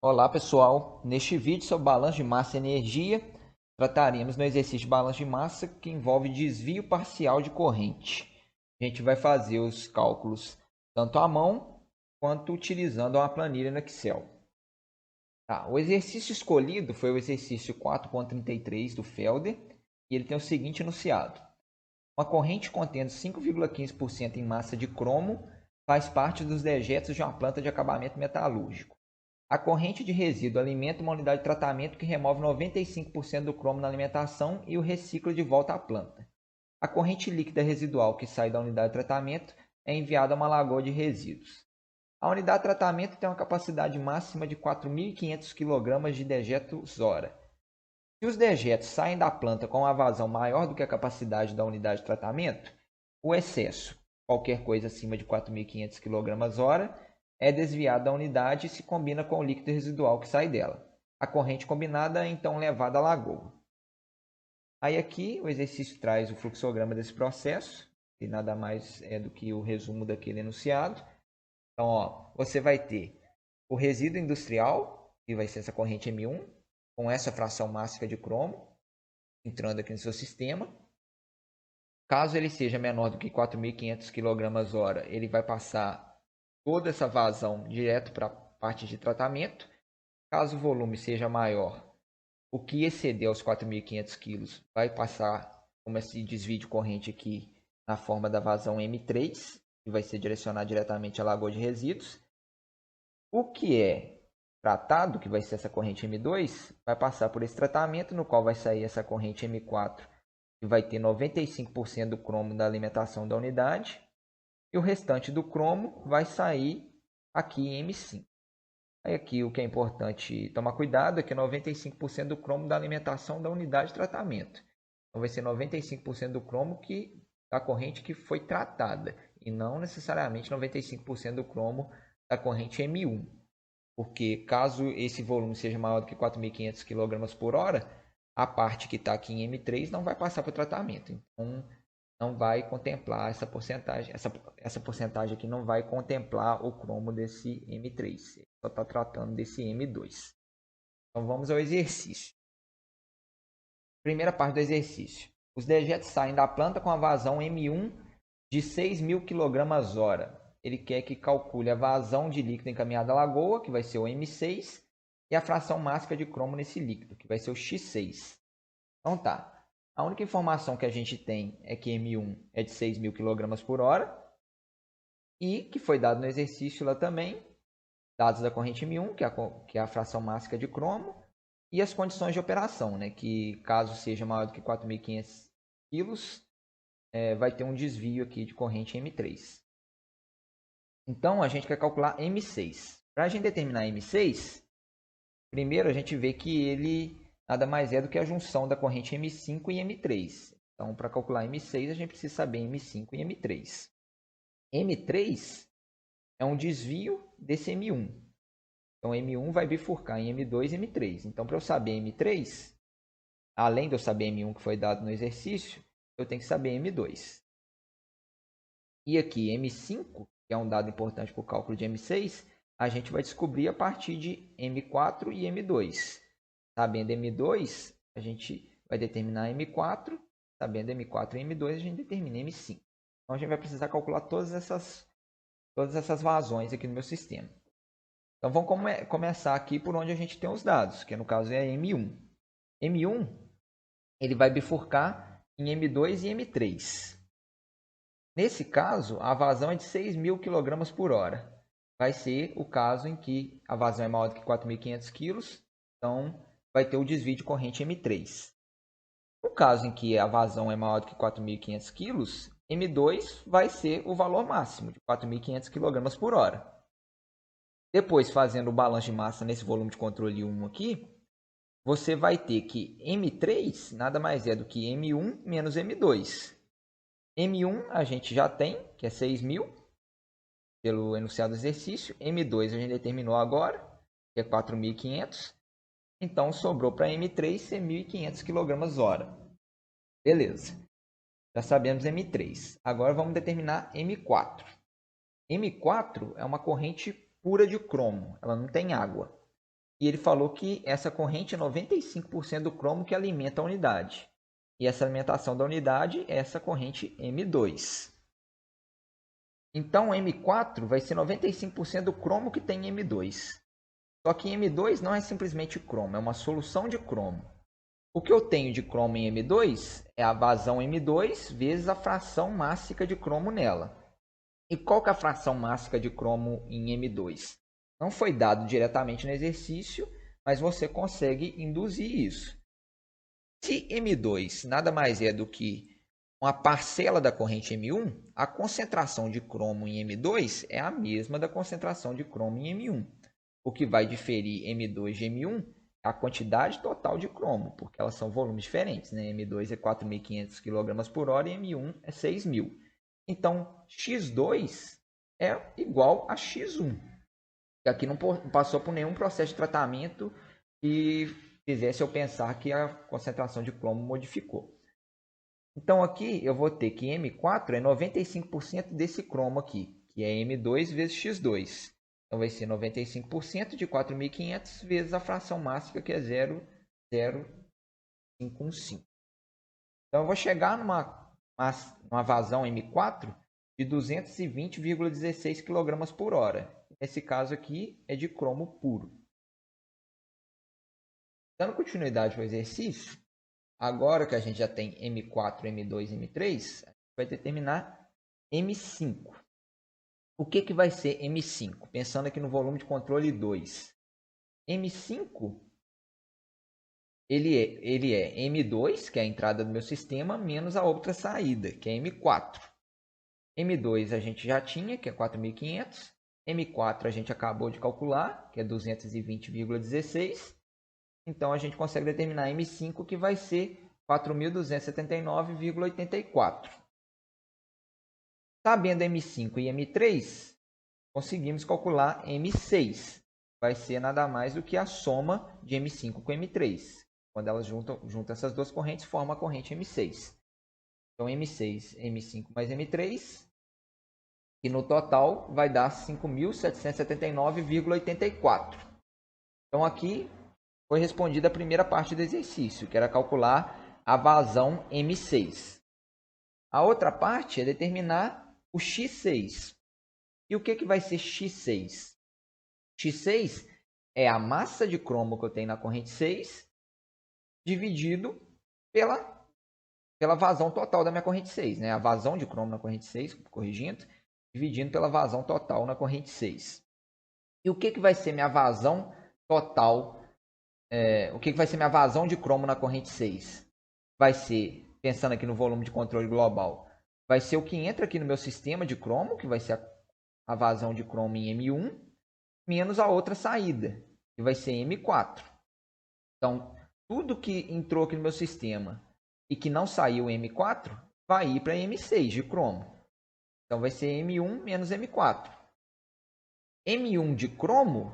Olá pessoal, neste vídeo sobre balanço de massa e energia, trataremos no exercício de balanço de massa que envolve desvio parcial de corrente. A gente vai fazer os cálculos tanto à mão quanto utilizando uma planilha no Excel. O exercício escolhido foi o exercício 4.33 do Felder e ele tem o seguinte enunciado. Uma corrente contendo 5,15% em massa de cromo faz parte dos dejetos de uma planta de acabamento metalúrgico. A corrente de resíduo alimenta uma unidade de tratamento que remove 95% do cromo na alimentação e o recicla de volta à planta. A corrente líquida residual que sai da unidade de tratamento é enviada a uma lagoa de resíduos. A unidade de tratamento tem uma capacidade máxima de 4.500 kg de dejetos hora. Se os dejetos saem da planta com uma vazão maior do que a capacidade da unidade de tratamento, o excesso, qualquer coisa acima de 4.500 kg hora, é desviado da unidade e se combina com o líquido residual que sai dela. A corrente combinada é então levada à lagoa. Aí aqui o exercício traz o fluxograma desse processo, que nada mais é do que o resumo daquele enunciado. Então, você vai ter o resíduo industrial, que vai ser essa corrente M1, com essa fração máxima de cromo, entrando aqui no seu sistema. Caso ele seja menor do que 4.500 kg hora, ele vai passar toda essa vazão direto para a parte de tratamento. Caso o volume seja maior, o que exceder os 4.500 kg vai passar como esse desvio de corrente aqui na forma da vazão M3, que vai ser direcionado diretamente à lagoa de resíduos. O que é tratado, que vai ser essa corrente M2, vai passar por esse tratamento, no qual vai sair essa corrente M4, que vai ter 95% do cromo da alimentação da unidade, e o restante do cromo vai sair aqui em M5. Aí aqui o que é importante tomar cuidado é que 95% do cromo da alimentação da unidade de tratamento. Então vai ser 95% do cromo da corrente que foi tratada, e não necessariamente 95% do cromo da corrente M1. Porque caso esse volume seja maior do que 4.500 kg por hora, a parte que está aqui em M3 não vai passar para o tratamento. Então, não vai contemplar essa porcentagem. Essa porcentagem aqui não vai contemplar o cromo desse M3. Ele só está tratando desse M2. Então, vamos ao exercício. Primeira parte do exercício. Os dejetos saem da planta com a vazão M1 de 6.000 kg hora. Ele quer que calcule a vazão de líquido encaminhado à lagoa, que vai ser o M6, e a fração máxima de cromo nesse líquido, que vai ser o X6. Então tá. A única informação que a gente tem é que M1 é de 6.000 kg por hora e que foi dado no exercício lá também, dados da corrente M1, que é a fração máxima de cromo, e as condições de operação, né, que caso seja maior do que 4.500 kg, vai ter um desvio aqui de corrente M3. Então, a gente quer calcular M6. Para a gente determinar M6, primeiro a gente vê que ele nada mais é do que a junção da corrente M5 e M3. Então, para calcular M6, a gente precisa saber M5 e M3. M3 é um desvio desse M1. Então, M1 vai bifurcar em M2 e M3. Então, para eu saber M3, além de eu saber M1 que foi dado no exercício, eu tenho que saber M2. E aqui, M5, que é um dado importante para o cálculo de M6, a gente vai descobrir a partir de M4 e M2. Sabendo M2, a gente vai determinar M4. Sabendo M4 e M2, a gente determina M5. Então, a gente vai precisar calcular todas essas vazões aqui no meu sistema. Então, vamos começar aqui por onde a gente tem os dados, que no caso é M1. M1, ele vai bifurcar em M2 e M3. Nesse caso, a vazão é de 6.000 kg por hora. Vai ser o caso em que a vazão é maior do que 4.500 kg, então vai ter o desvio de corrente M3. No caso em que a vazão é maior do que 4.500 kg, M2 vai ser o valor máximo de 4.500 kg por hora. Depois, fazendo o balanço de massa nesse volume de controle 1 aqui, você vai ter que M3 nada mais é do que M1 menos M2. M1 a gente já tem, que é 6.000, pelo enunciado do exercício. M2 a gente determinou agora, que é 4.500. Então, sobrou para M3 ser 1.500 kg hora. Beleza. Já sabemos M3. Agora vamos determinar M4. M4 é uma corrente pura de cromo. Ela não tem água. E ele falou que essa corrente é 95% do cromo que alimenta a unidade. E essa alimentação da unidade é essa corrente M2. Então, M4 vai ser 95% do cromo que tem em M2. Só que M2 não é simplesmente cromo, é uma solução de cromo. O que eu tenho de cromo em M2 é a vazão M2 vezes a fração mássica de cromo nela. E qual que é a fração mássica de cromo em M2? Não foi dado diretamente no exercício, mas você consegue induzir isso. Se M2 nada mais é do que uma parcela da corrente M1, a concentração de cromo em M2 é a mesma da concentração de cromo em M1. O que vai diferir M2 de M1 é a quantidade total de cromo, porque elas são volumes diferentes, né? M2 é 4.500 kg por hora e M1 é 6.000. Então, X2 é igual a X1. E aqui não passou por nenhum processo de tratamento que fizesse eu pensar que a concentração de cromo modificou. Então, aqui eu vou ter que M4 é 95% desse cromo aqui, que é M2 vezes X2. Então, vai ser 95% de 4.500 vezes a fração máxima, que é 0,0515. Então, eu vou chegar numa vazão M4 de 220,16 kg por hora. Nesse caso aqui é de cromo puro. Dando continuidade ao exercício, agora que a gente já tem M4, M2 e M3, a gente vai determinar M5. O que vai ser M5? Pensando aqui no volume de controle 2. M5 ele é M2, que é a entrada do meu sistema, menos a outra saída, que é M4. M2 a gente já tinha, que é 4.500. M4 a gente acabou de calcular, que é 220,16. Então, a gente consegue determinar M5, que vai ser 4.279,84. Sabendo M5 e M3, conseguimos calcular M6. Vai ser nada mais do que a soma de M5 com M3. Quando elas juntam essas duas correntes, forma a corrente M6. Então, M6, M5 mais M3, que no total vai dar 5.779,84. Então, aqui foi respondida a primeira parte do exercício, que era calcular a vazão M6. A outra parte é determinar o X6. E o que vai ser X6? X6 é a massa de cromo que eu tenho na corrente 6 dividido pela vazão total da minha corrente 6. Né? A vazão de cromo na corrente 6, corrigindo, dividindo pela vazão total na corrente 6. E o que vai ser minha vazão total? O que vai ser minha vazão de cromo na corrente 6? Vai ser, pensando aqui no volume de controle global, vai ser o que entra aqui no meu sistema de cromo, que vai ser a vazão de cromo em M1, menos a outra saída, que vai ser M4. Então, tudo que entrou aqui no meu sistema e que não saiu em M4, vai ir para M6 de cromo. Então, vai ser M1 menos M4. M1 de cromo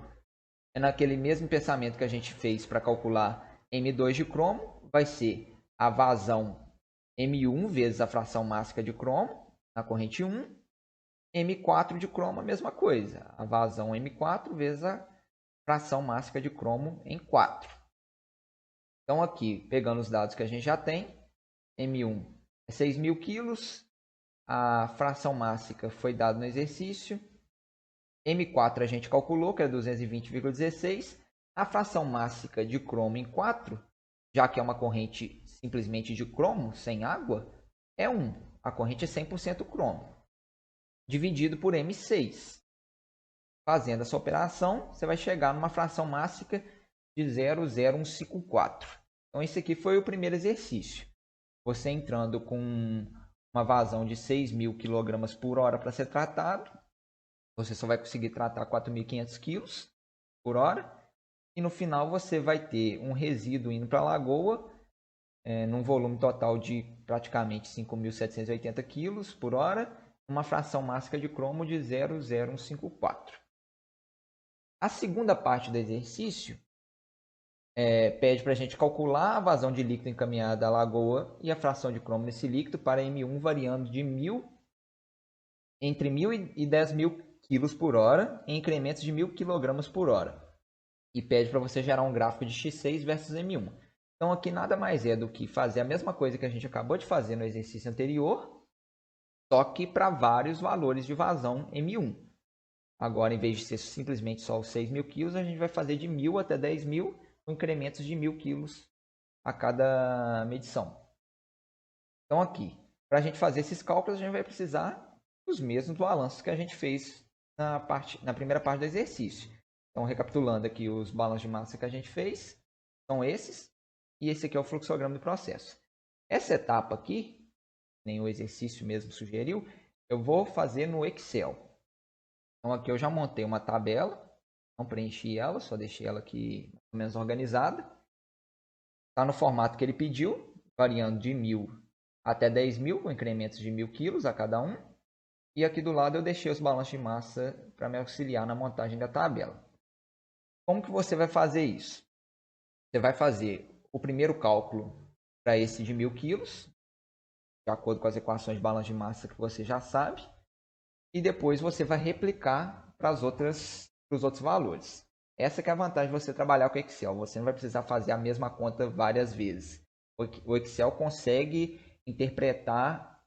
é naquele mesmo pensamento que a gente fez para calcular M2 de cromo, vai ser a vazão M1 vezes a fração mássica de cromo na corrente 1. M4 de cromo, a mesma coisa. A vazão M4 vezes a fração mássica de cromo em 4. Então, aqui, pegando os dados que a gente já tem, M1 é 6.000 quilos. A fração mássica foi dada no exercício. M4 a gente calculou, que era 220,16. A fração mássica de cromo em 4, já que é uma corrente simplesmente de cromo, sem água, é 1. A corrente é 100% cromo. Dividido por M6. Fazendo essa operação, você vai chegar numa fração mássica de 0,0154. Então, esse aqui foi o primeiro exercício. Você entrando com uma vazão de 6.000 kg por hora para ser tratado, você só vai conseguir tratar 4.500 kg por hora. E no final você vai ter um resíduo indo para a lagoa, num volume total de praticamente 5.780 kg por hora, uma fração mássica de cromo de 0,0154. A segunda parte do exercício pede para a gente calcular a vazão de líquido encaminhada à lagoa e a fração de cromo nesse líquido para M1 variando de entre 1.000 e 10.000 kg por hora em incrementos de 1.000 kg por hora. e pede para você gerar um gráfico de x6 versus M1. Então aqui nada mais é do que fazer a mesma coisa que a gente acabou de fazer no exercício anterior, só que para vários valores de vazão M1. Agora, em vez de ser simplesmente só os 6.000 quilos, a gente vai fazer de 1.000 até 10.000, com incrementos de 1.000 quilos a cada medição. Então aqui, para a gente fazer esses cálculos, a gente vai precisar dos mesmos balanços que a gente fez na primeira parte do exercício. Então, recapitulando aqui os balanços de massa que a gente fez, são esses, e esse aqui é o fluxograma do processo. Essa etapa aqui, nem o exercício mesmo sugeriu, eu vou fazer no Excel. Então aqui eu já montei uma tabela, não preenchi ela, só deixei ela aqui mais ou menos organizada. Está no formato que ele pediu, variando de 1.000 até 10.000, com incrementos de 1.000 quilos a cada um. E aqui do lado eu deixei os balanços de massa para me auxiliar na montagem da tabela. Como que você vai fazer isso? Você vai fazer o primeiro cálculo para esse de 1.000 quilos, de acordo com as equações de balanço de massa que você já sabe. E depois você vai replicar para os outros valores. Essa que é a vantagem de você trabalhar com Excel. Você não vai precisar fazer a mesma conta várias vezes. O Excel consegue interpretar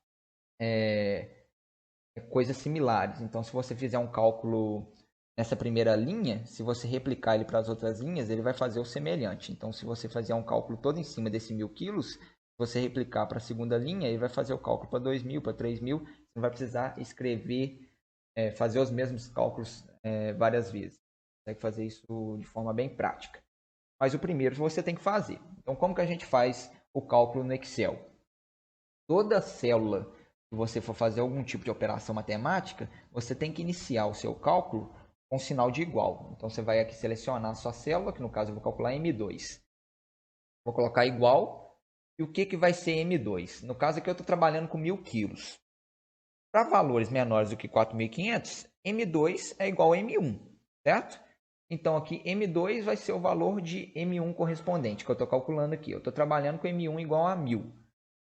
coisas similares. Então, se você fizer um cálculo nessa primeira linha, se você replicar ele para as outras linhas, ele vai fazer o semelhante. Então, se você fizer um cálculo todo em cima desse 1.000 quilos, se você replicar para a segunda linha, ele vai fazer o cálculo para 2.000, para 3.000. Você não vai precisar escrever, fazer os mesmos cálculos várias vezes. Você consegue fazer isso de forma bem prática. Mas o primeiro você tem que fazer. Então, como que a gente faz o cálculo no Excel? Toda célula que você for fazer algum tipo de operação matemática, você tem que iniciar o seu cálculo com sinal de igual. Então, você vai aqui selecionar a sua célula, que no caso eu vou calcular M2. Vou colocar igual. E o que vai ser M2? No caso aqui eu estou trabalhando com 1.000 quilos. Para valores menores do que 4.500, M2 é igual a M1, certo? Então aqui M2 vai ser o valor de M1 correspondente, que eu estou calculando aqui. Eu estou trabalhando com M1 igual a 1.000.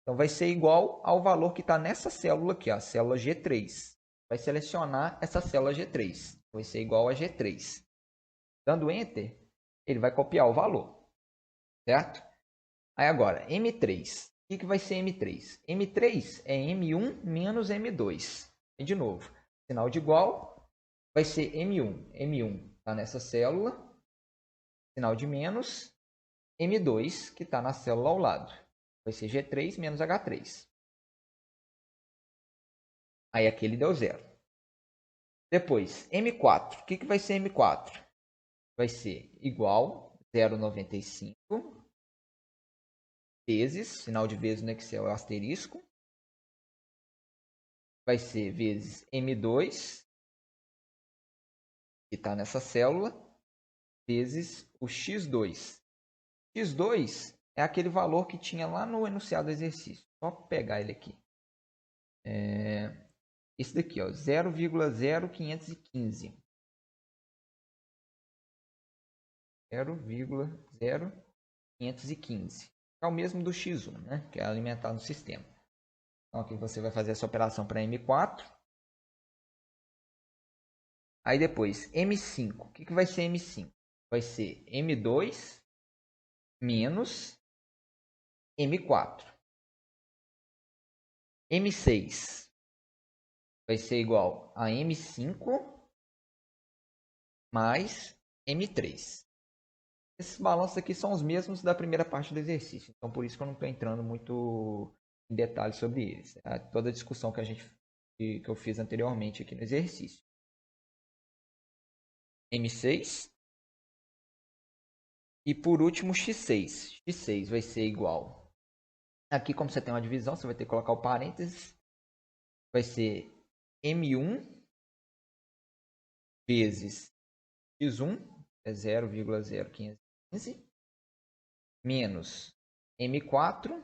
Então vai ser igual ao valor que está nessa célula aqui, a célula G3. Vai selecionar essa célula G3. Vai ser igual a G3. Dando Enter, ele vai copiar o valor, certo? Aí agora, M3. O que vai ser M3? M3 é M1 menos M2. E de novo, sinal de igual vai ser M1. M1 está nessa célula. Sinal de menos. M2, que está na célula ao lado. Vai ser G3 menos H3. Aí aqui ele deu 0. Depois, M4. O que vai ser M4? Vai ser igual a 0,95 vezes, sinal de vezes no Excel é o asterisco. Vai ser vezes M2, que está nessa célula, vezes o x2. X2 é aquele valor que tinha lá no enunciado do exercício. Só pegar ele aqui. Esse daqui, ó, 0,0515. 0,0515. É o mesmo do x1, né? Que é alimentado no sistema. Então aqui você vai fazer essa operação para M4. Aí depois, M5. O que vai ser M5? Vai ser M2 menos M4. M6 vai ser igual a M5 mais M3. Esses balanços aqui são os mesmos da primeira parte do exercício. Então, por isso que eu não estou entrando muito em detalhes sobre eles. Toda a discussão que eu fiz anteriormente aqui no exercício. M6. E por último, X6. X6 vai ser igual. Aqui, como você tem uma divisão, você vai ter que colocar o parênteses. Vai ser M1 vezes X1, é 0,0515, menos M4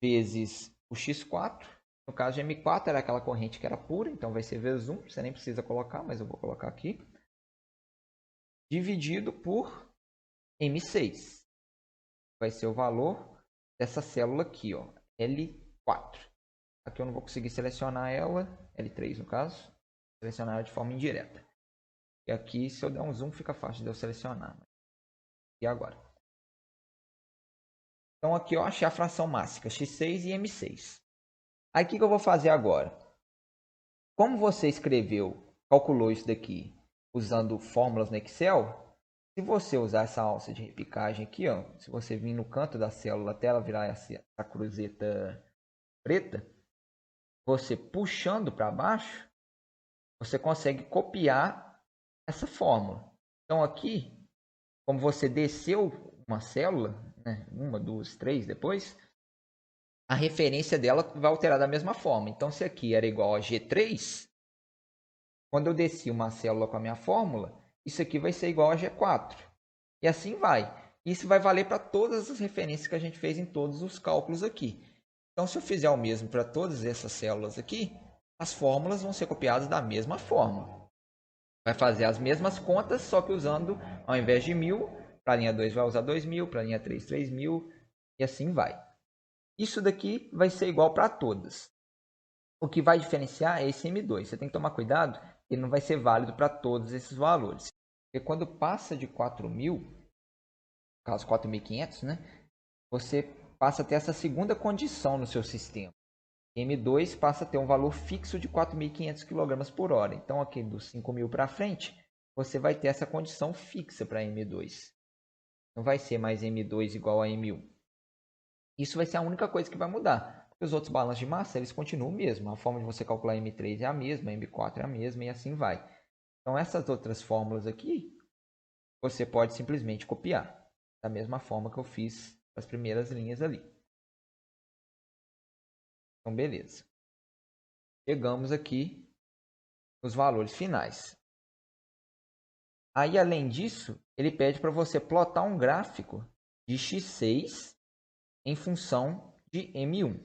vezes o X4. No caso de M4 era aquela corrente que era pura, então vai ser vezes 1. Você nem precisa colocar, mas eu vou colocar aqui. Dividido por M6. Vai ser o valor dessa célula aqui, ó, L4. Aqui eu não vou conseguir selecionar ela, L3 no caso. Selecionar ela de forma indireta. E aqui, se eu der um zoom, fica fácil de eu selecionar. E agora? Então aqui eu achei a fração máxima, x6 e m6. Aí o que eu vou fazer agora? Como você calculou isso daqui usando fórmulas no Excel, se você usar essa alça de repicagem aqui, ó, se você vir no canto da célula até ela virar essa cruzeta preta, você puxando para baixo, você consegue copiar essa fórmula. Então aqui, como você desceu uma célula, né, uma, duas, três depois, a referência dela vai alterar da mesma forma. Então se aqui era igual a G3, quando eu desci uma célula com a minha fórmula, isso aqui vai ser igual a G4. E assim vai. Isso vai valer para todas as referências que a gente fez em todos os cálculos aqui. Então, se eu fizer o mesmo para todas essas células aqui, as fórmulas vão ser copiadas da mesma forma. Vai fazer as mesmas contas, só que usando, ao invés de 1000, para a linha 2 vai usar 2000, para a linha 3, 3000, e assim vai. Isso daqui vai ser igual para todas. O que vai diferenciar é esse M2. Você tem que tomar cuidado, ele não vai ser válido para todos esses valores. Porque quando passa de 4000, no caso 4500, né, você passa a ter essa segunda condição no seu sistema. M2 passa a ter um valor fixo de 4.500 kg por hora. Então, aqui dos 5.000 para frente, você vai ter essa condição fixa para M2. Não vai ser mais M2 igual a M1. Isso vai ser a única coisa que vai mudar. Porque os outros balanços de massa, eles continuam o mesmo. A forma de você calcular M3 é a mesma, M4 é a mesma e assim vai. Então, essas outras fórmulas aqui, você pode simplesmente copiar. Da mesma forma que eu fiz as primeiras linhas ali. Então, beleza. Chegamos aqui nos valores finais. Aí, além disso, ele pede para você plotar um gráfico de x6 em função de M1.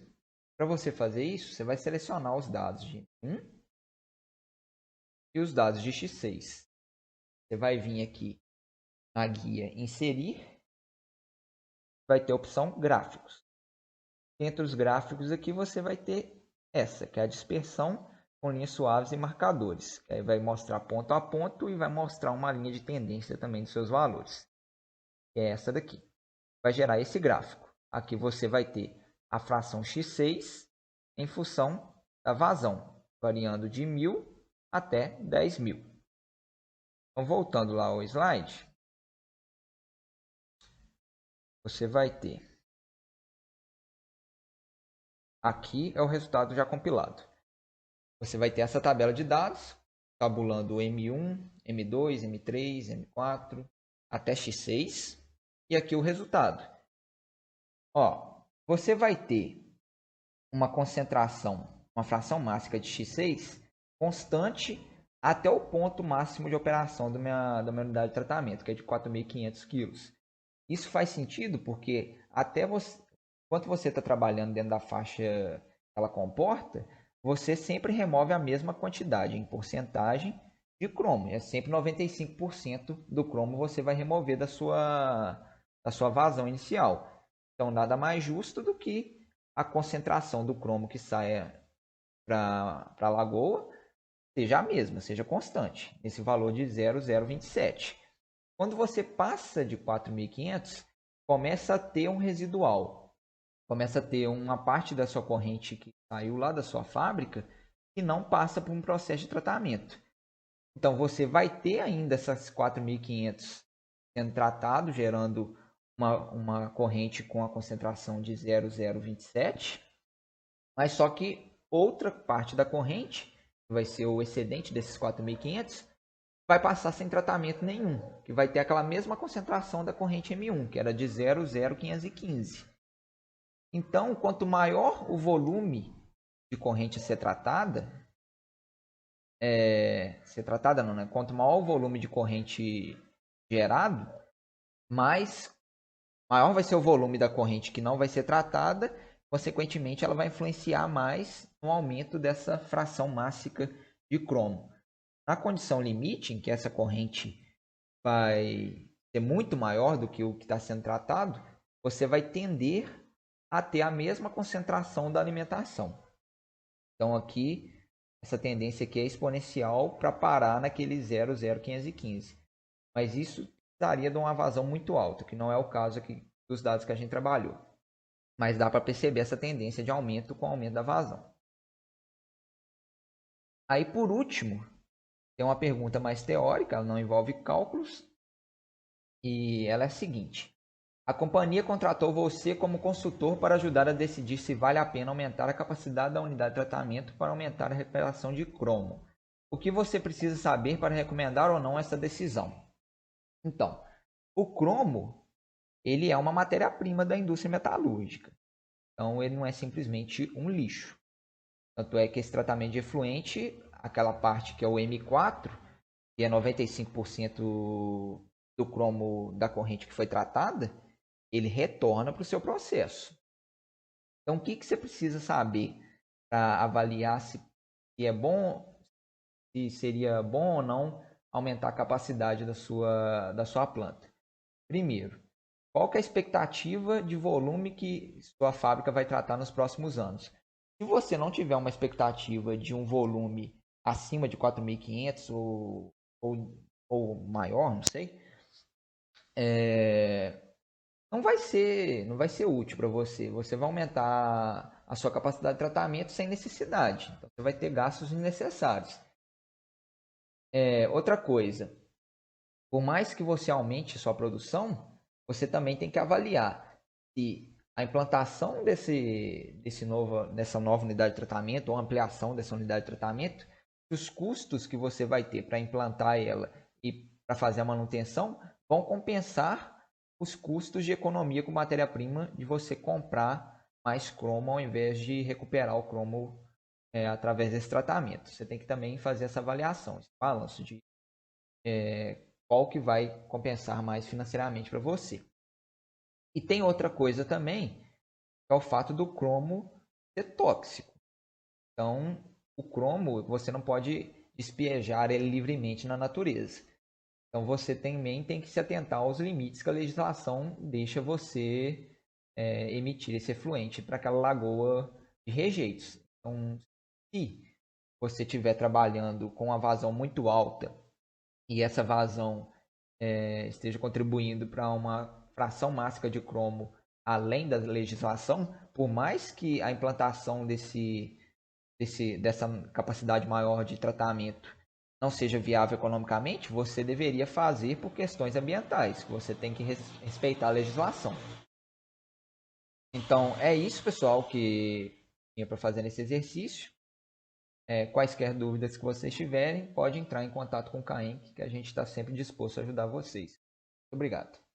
Para você fazer isso, você vai selecionar os dados de M1 e os dados de x6. Você vai vir aqui na guia Inserir, vai ter a opção Gráficos. Entre os gráficos aqui você vai ter essa, que é a dispersão com linhas suaves e marcadores. Que aí vai mostrar ponto a ponto e vai mostrar uma linha de tendência também dos seus valores. Que é essa daqui. Vai gerar esse gráfico. Aqui você vai ter a fração x6 em função da vazão, variando de 1000 até 10.000. Então, voltando lá ao slide, você vai ter... Aqui é o resultado já compilado. Você vai ter essa tabela de dados, tabulando M1, M2, M3, M4, até X6. E aqui o resultado. Ó, você vai ter uma concentração, uma fração máxima de X6 constante até o ponto máximo de operação da minha unidade de tratamento, que é de 4.500 kg. Isso faz sentido porque até você, enquanto você está trabalhando dentro da faixa que ela comporta, você sempre remove a mesma quantidade em porcentagem de cromo. É sempre 95% do cromo você vai remover da sua vazão inicial. Então, nada mais justo do que a concentração do cromo que sai para a lagoa seja a mesma, seja constante, esse valor de 0,027. Quando você passa de 4.500, começa a ter um residual. Começa a ter uma parte da sua corrente que saiu lá da sua fábrica que não passa por um processo de tratamento. Então, você vai ter ainda essas 4.500 sendo tratado, gerando uma corrente com a concentração de 0,027. Mas só que outra parte da corrente, que vai ser o excedente desses 4.500, vai passar sem tratamento nenhum, que vai ter aquela mesma concentração da corrente M1, que era de 0,0515. Então, quanto maior o volume de corrente a ser tratada, não, né? Quanto maior o volume de corrente gerado, maior vai ser o volume da corrente que não vai ser tratada, consequentemente ela vai influenciar mais no aumento dessa fração máxima de cromo. Na condição limite, em que essa corrente vai ser muito maior do que o que está sendo tratado, você vai tender a ter a mesma concentração da alimentação. Então, aqui essa tendência aqui é exponencial para parar naquele 0,0515. Mas isso precisaria de uma vazão muito alta, que não é o caso aqui dos dados que a gente trabalhou. Mas dá para perceber essa tendência de aumento com o aumento da vazão. Aí, por último, tem uma pergunta mais teórica, ela não envolve cálculos, e ela é a seguinte: a companhia contratou você como consultor para ajudar a decidir se vale a pena aumentar a capacidade da unidade de tratamento para aumentar a recuperação de cromo. O que você precisa saber para recomendar ou não essa decisão? Então, o cromo, ele é uma matéria-prima da indústria metalúrgica. Então, ele não é simplesmente um lixo. Tanto é que esse tratamento de efluente, aquela parte que é o M4, que é 95% do cromo da corrente que foi tratada, ele retorna para o seu processo. Então, o que você precisa saber para avaliar se é bom, se seria bom ou não aumentar a capacidade da sua planta? Primeiro, qual que é a expectativa de volume que sua fábrica vai tratar nos próximos anos? Se você não tiver uma expectativa de um volume acima de 4.500 ou maior, não sei, não vai ser útil para você. Você vai aumentar a sua capacidade de tratamento sem necessidade. Então, você vai ter gastos desnecessários. Outra coisa, por mais que você aumente sua produção, você também tem que avaliar se a implantação dessa nova unidade de tratamento ou ampliação dessa unidade de tratamento, os custos que você vai ter para implantar ela e para fazer a manutenção vão compensar os custos de economia com matéria-prima de você comprar mais cromo ao invés de recuperar o cromo através desse tratamento. Você tem que também fazer essa avaliação, esse balanço de qual que vai compensar mais financeiramente para você. E tem outra coisa também, que é o fato do cromo ser tóxico. Então, o cromo, você não pode despejar ele livremente na natureza. Então, você também tem que se atentar aos limites que a legislação deixa você emitir esse efluente para aquela lagoa de rejeitos. Então, se você estiver trabalhando com uma vazão muito alta e essa vazão esteja contribuindo para uma fração máxima de cromo além da legislação, por mais que a implantação dessa capacidade maior de tratamento não seja viável economicamente, você deveria fazer por questões ambientais. Você tem que respeitar a legislação. Então, é isso, pessoal, que tinha para fazer nesse exercício. Quaisquer dúvidas que vocês tiverem, pode entrar em contato com o CAENC, que a gente está sempre disposto a ajudar vocês. Muito obrigado.